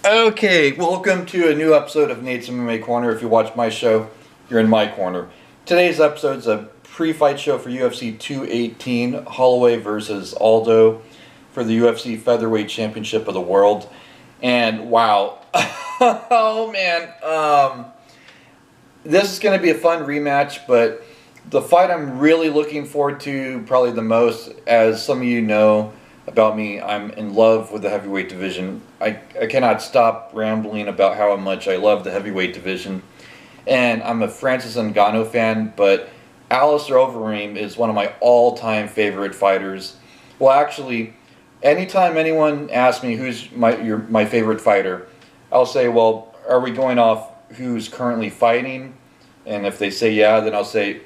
Okay, welcome to a new episode of Nate's MMA Corner. If you watch my show, you're in my corner. Today's episode is a pre-fight show for UFC 218, Holloway versus Aldo for the UFC Featherweight Championship of the World. And wow, oh man, this is going to be a fun rematch, but the fight I'm really looking forward to probably the most, as some of you know about me, I'm in love with the heavyweight division. I cannot stop rambling about how much I love the heavyweight division. And I'm a Francis Ngannou fan, but Alistair Overeem is one of my all-time favorite fighters. Well, actually, anytime anyone asks me who's my favorite fighter, I'll say, well, are we going off who's currently fighting? And if they say yeah, then I'll say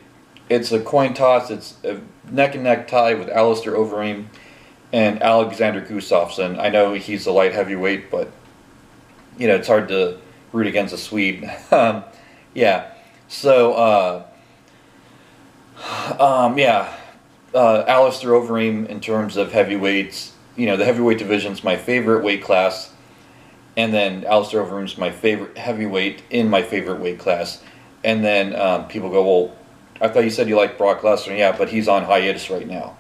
it's a coin toss. It's a neck-and-neck tie with Alistair Overeem and Alexander Gustafsson. I know he's a light heavyweight, but you know it's hard to root against a Swede. Yeah. So Alistair Overeem in terms of heavyweights. You know, the heavyweight division's my favorite weight class, and then Alistair Overeem's my favorite heavyweight in my favorite weight class. And then people go, well, I thought you said you liked Brock Lesnar. Yeah, but he's on hiatus right now.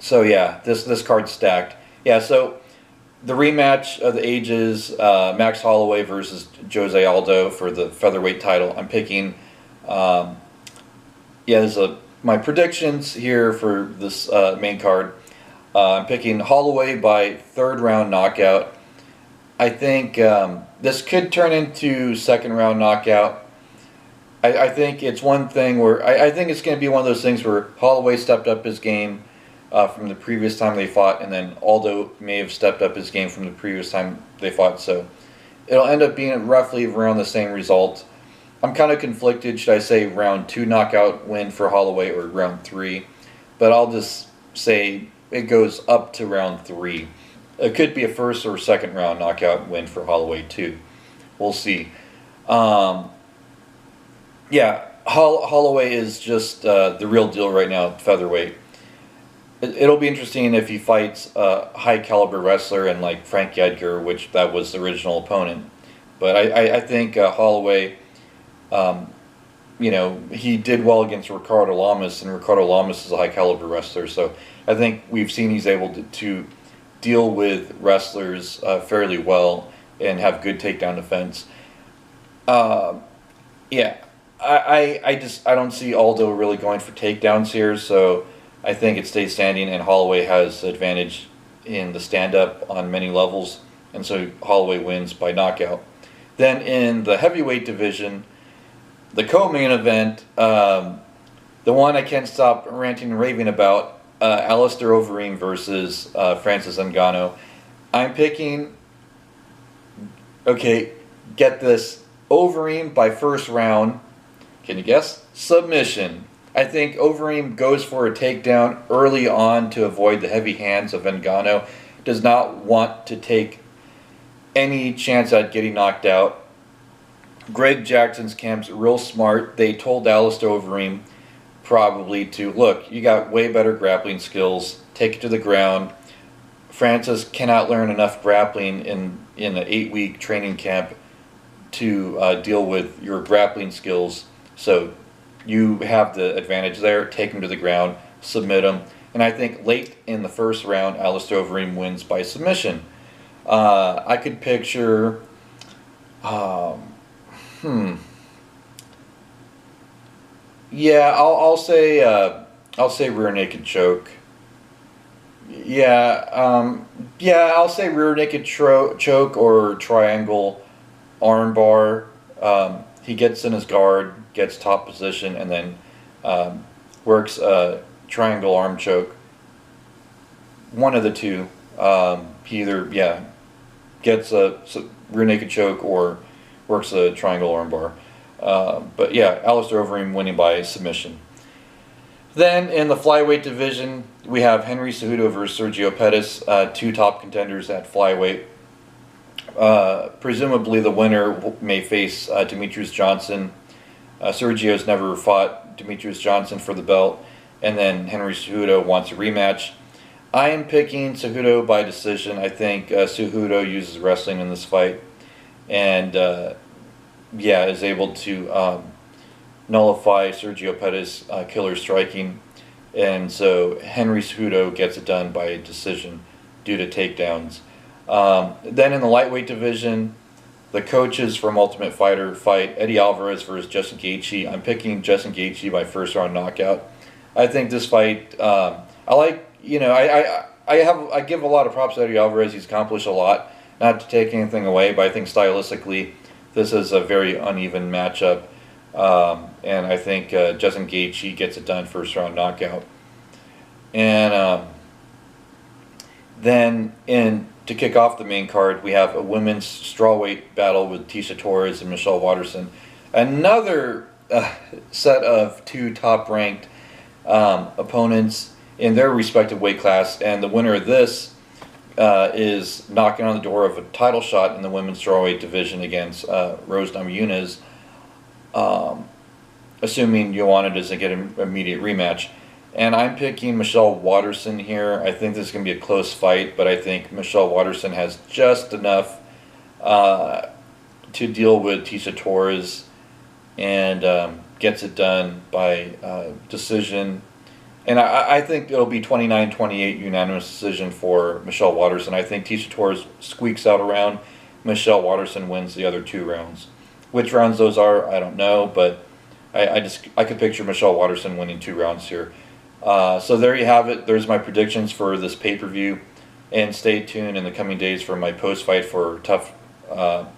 So yeah, this card's stacked. Yeah, so the rematch of the ages, Max Holloway versus Jose Aldo for the featherweight title. I'm picking, there's my predictions here for this main card. I'm picking Holloway by third round knockout. I think this could turn into second round knockout. I think it's one thing where I think it's going to be one of those things where Holloway stepped up his game from the previous time they fought, and then Aldo may have stepped up his game from the previous time they fought. So it'll end up being roughly around the same result. I'm kind of conflicted. Should I say round 2 knockout win for Holloway or round 3? But I'll just say it goes up to round 3. It could be a first or second round knockout win for Holloway too. We'll see. Holloway is just the real deal right now at featherweight. It'll be interesting if he fights a high caliber wrestler and like Frankie Edgar, which that was the original opponent. But I think Holloway, he did well against Ricardo Lamas, and Ricardo Lamas is a high caliber wrestler. So I think we've seen he's able to deal with wrestlers fairly well and have good takedown defense. I don't see Aldo really going for takedowns here, so I think it stays standing, and Holloway has advantage in the stand-up on many levels, and so Holloway wins by knockout. Then in the heavyweight division, the co-main event, the one I can't stop ranting and raving about, Alistair Overeem versus Francis Ngannou. I'm picking, okay, get this, Overeem by first round. Can you guess? Submission. I think Overeem goes for a takedown early on to avoid the heavy hands of Ngannou. Does not want to take any chance at getting knocked out. Greg Jackson's camp's real smart. They told Alistair Overeem probably to, look, you got way better grappling skills. Take it to the ground. Francis cannot learn enough grappling in an 8-week training camp to deal with your grappling skills. So you have the advantage there. Take him to the ground, submit him, and I think late in the first round, Alistair Overeem wins by submission. I could picture, I'll say rear naked choke. I'll say rear naked choke or triangle armbar. He gets in his guard, gets top position, and then works a triangle arm choke. One of the two. He either gets a rear naked choke or works a triangle armbar. But yeah, Alistair Overeem winning by submission. Then in the flyweight division, we have Henry Cejudo versus Sergio Pettis, two top contenders at flyweight. Presumably the winner may face Demetrius Johnson. Sergio's never fought Demetrius Johnson for the belt, and then Henry Cejudo wants a rematch. I am picking Cejudo by decision. I think Cejudo uses wrestling in this fight, and yeah, is able to nullify Sergio Pettis' killer striking, and so Henry Cejudo gets it done by decision due to takedowns. Then in the lightweight division, the coaches from Ultimate Fighter fight Eddie Alvarez versus Justin Gaethje. I'm picking Justin Gaethje by first round knockout. I think this fight, I like, I give a lot of props to Eddie Alvarez. He's accomplished a lot. Not to take anything away, but I think stylistically, this is a very uneven matchup. And I think Justin Gaethje gets it done first round knockout. And then to kick off the main card, we have a women's strawweight battle with Tisha Torres and Michelle Waterson. Another set of two top-ranked opponents in their respective weight class, and the winner of this is knocking on the door of a title shot in the women's strawweight division against Rose Namajunas, assuming Joanna doesn't get an immediate rematch. And I'm picking Michelle Waterson here. I think this is going to be a close fight, but I think Michelle Waterson has just enough to deal with Tisha Torres and gets it done by decision. And I think it'll be 29-28 unanimous decision for Michelle Waterson. I think Tisha Torres squeaks out a round. Michelle Waterson wins the other 2 rounds. Which rounds those are, I don't know, but I could picture Michelle Waterson winning 2 rounds here. So there you have it. There's my predictions for this pay-per-view. And stay tuned in the coming days for my post-fight for TUF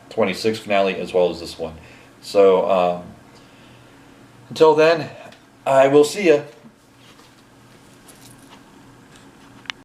26 finale as well as this one. So until then, I will see ya.